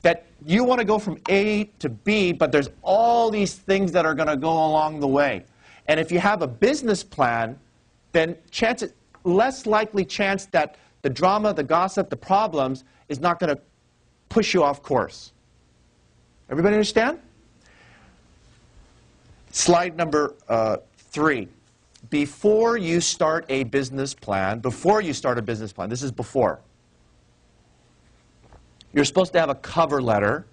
that you want to go from A to B, but there's all these things that are going to go along the way. And if you have a business plan, then less likely chance that the drama, the gossip, the problems is not going to push you off course. Everybody understand? Slide number 3. Before you start a business plan, this is before, you're supposed to have a cover letter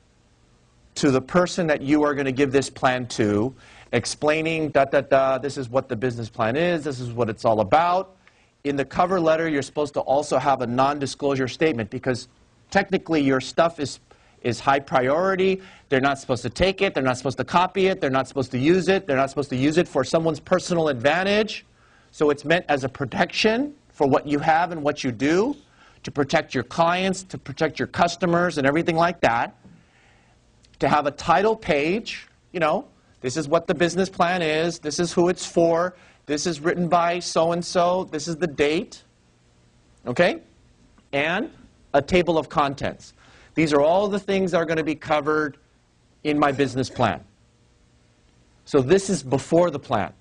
to the person that you are going to give this plan to, explaining, this is what the business plan is, this is what it's all about. In the cover letter, you're supposed to also have a non-disclosure statement, because technically your stuff is high priority. They're not supposed to take it. They're not supposed to copy it. They're not supposed to use it. They're not supposed to use it for someone's personal advantage. So it's meant as a protection for what you have and what you do, to protect your clients, to protect your customers and everything like that. To have a title page, you know, this is what the business plan is. This is who it's for. This is written by so-and-so. This is the date. Okay? And a table of contents. These are all the things that are going to be covered in my business plan. So this is before the plan.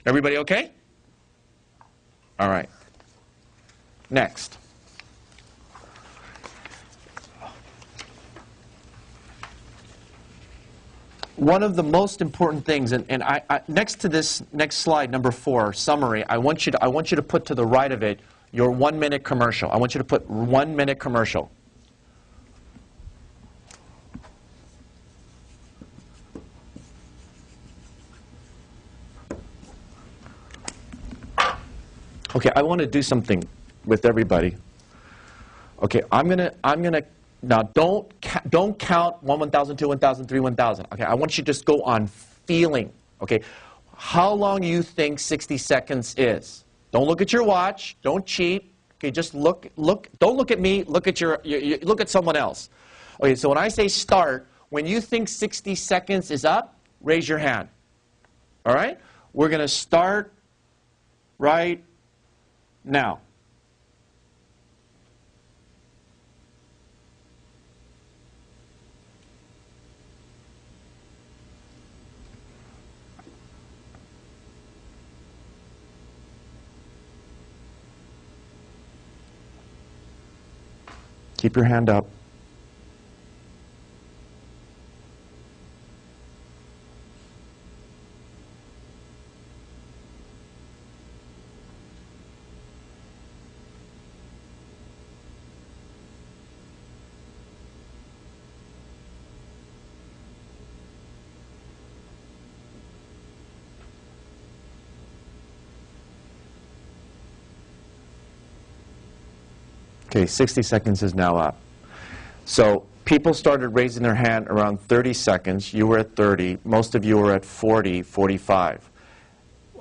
Everybody okay? All right. Next. One of the most important things, and next to this next slide, number 4, summary, I want you to put to the right of it your 1-minute commercial. I want you to put 1-minute commercial. Okay, I want to do something with everybody. Okay, I'm gonna now don't count 1, 1,000, 2, 1,000, 3, 1,000. Okay, I want you to just go on feeling. Okay, how long you think 60 seconds is? Don't look at your watch. Don't cheat. Okay, just look. Don't look at me. Look at look at someone else. Okay, so when I say start, when you think 60 seconds is up, raise your hand. All right? We're going to start right now. Keep your hand up. Okay, 60 seconds is now up. So people started raising their hand around 30 seconds. You were at 30. Most of you were at 40, 45.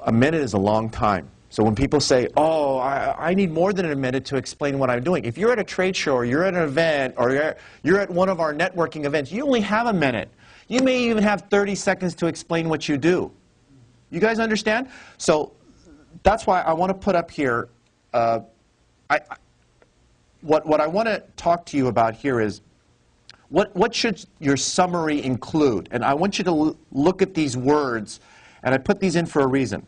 A minute is a long time. So when people say, oh, I need more than a minute to explain what I'm doing. If you're at a trade show or you're at an event or you're at one of our networking events, you only have a minute. You may even have 30 seconds to explain what you do. You guys understand? So that's why I want to put up here, what I want to talk to you about here is what should your summary include? And I want you to look at these words, and I put these in for a reason.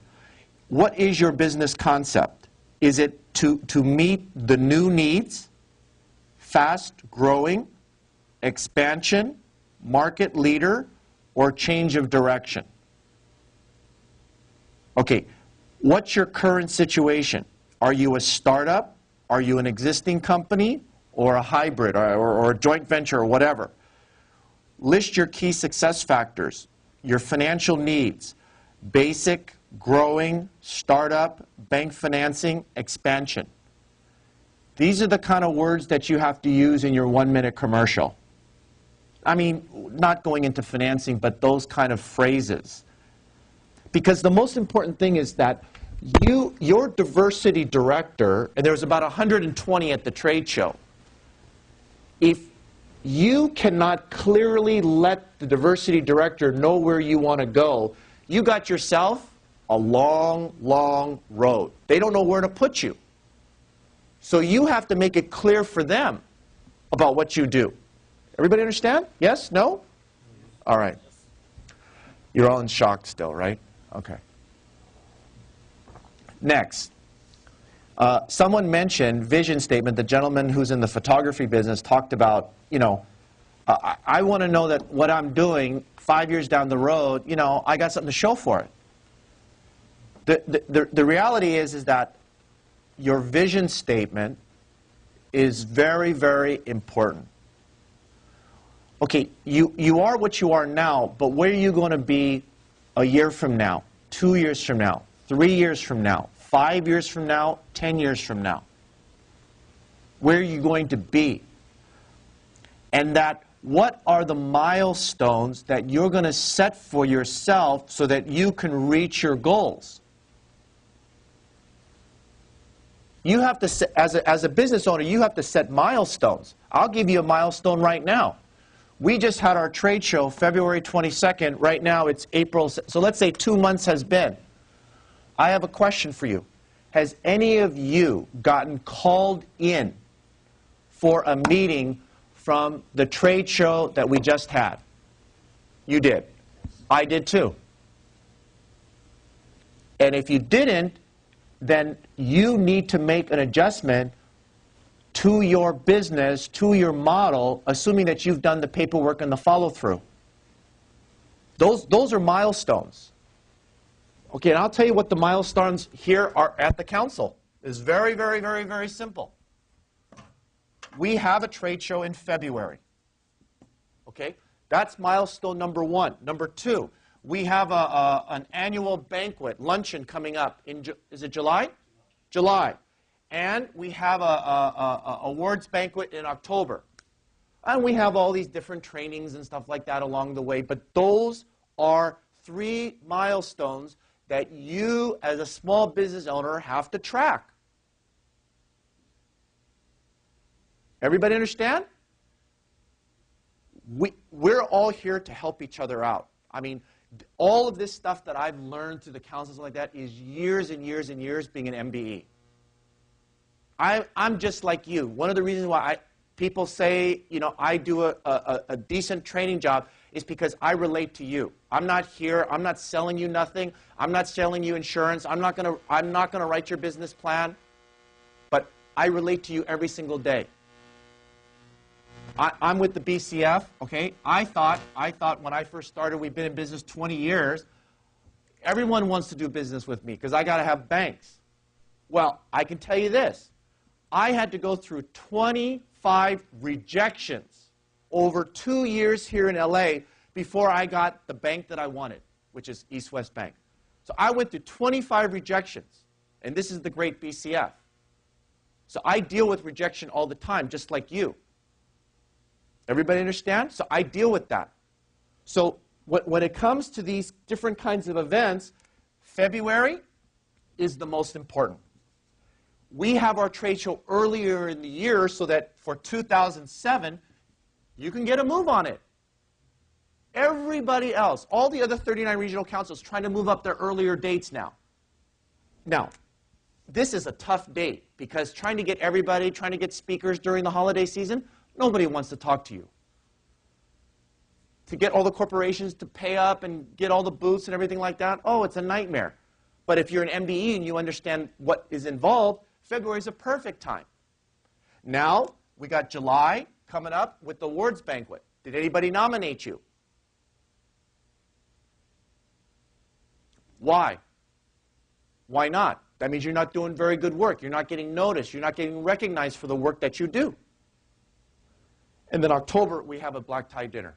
What is your business concept? Is it to meet the new needs, fast growing, expansion, market leader, or change of direction? Okay, what's your current situation? Are you a startup? Are you an existing company or a hybrid or a joint venture or whatever? List your key success factors, your financial needs, basic, growing, startup, bank financing, expansion. These are the kind of words that you have to use in your 1-minute commercial. I mean, not going into financing, but those kind of phrases. Because the most important thing is that your diversity director, and there was about 120 at the trade show, if you cannot clearly let the diversity director know where you want to go, you got yourself a long, long road. They don't know where to put you. So you have to make it clear for them. about what you do. Everybody understand? Yes? No? All right. You're all in shock still, right? Okay. Next. Someone mentioned vision statement. The gentleman who's in the photography business talked about, I want to know that what I'm doing 5 years down the road, I got something to show for it. The reality is that your vision statement is very, very important. Okay, you are what you are now, but where are you going to be a year from now, 2 years from now, 3 years from now, 5 years from now, 10 years from now? Where are you going to be? And that what are the milestones that you're going to set for yourself so that you can reach your goals? You have to, as a business owner, you have to set milestones. I'll give you a milestone right now. We just had our trade show February 22nd. Right now it's April. So let's say 2 months has been. I have a question for you. Has any of you gotten called in for a meeting from the trade show that we just had? You did. I did too. And if you didn't, then you need to make an adjustment to your business, to your model, assuming that you've done the paperwork and the follow-through. Those are milestones. Okay, and I'll tell you what the milestones here are at the council. It's very, very, very, very simple. We have a trade show in February. Okay, that's milestone number 1. Number 2, we have an annual banquet, luncheon coming up in, is it July? July. And we have a awards banquet in October. And we have all these different trainings and stuff like that along the way. But those are 3 milestones that you, as a small business owner, have to track. Everybody understand? We're all here to help each other out. I mean, all of this stuff that I've learned through the councils like that is years and years and years being an MBE. I'm just like you. One of the reasons why people say, I do a decent training job is because I relate to you. I'm not here. I'm not selling you nothing. I'm not selling you insurance. I'm not gonna write your business plan. But I relate to you every single day. I'm with the BCF. Okay. I thought when I first started, we've been in business 20 years. Everyone wants to do business with me because I got to have banks. Well, I can tell you this. I had to go through 25 rejections over 2 years here in LA before I got the bank that I wanted, which is East West Bank. So I went through 25 rejections, and this is the great BCF. So I deal with rejection all the time, just like you. Everybody understand? So I deal with that. So when it comes to these different kinds of events, February is the most important. We have our trade show earlier in the year so that for 2007, you can get a move on it. Everybody else, all the other 39 regional councils, trying to move up their earlier dates now. Now, this is a tough date because trying to get everybody, trying to get speakers during the holiday season, nobody wants to talk to you. To get all the corporations to pay up and get all the booths and everything like that, oh, it's a nightmare. But if you're an MBE and you understand what is involved, February is a perfect time. Now, we got July coming up with the awards banquet. Did anybody nominate you? Why? Why not? That means you're not doing very good work. You're not getting noticed. You're not getting recognized for the work that you do. And then October, we have a black tie dinner.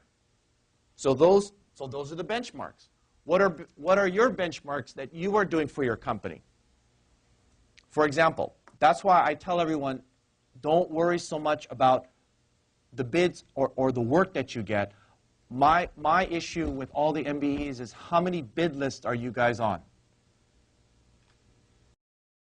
So those are the benchmarks. What are your benchmarks that you are doing for your company? For example, that's why I tell everyone, don't worry so much about the bids or the work that you get. My issue with all the MBEs is how many bid lists are you guys on?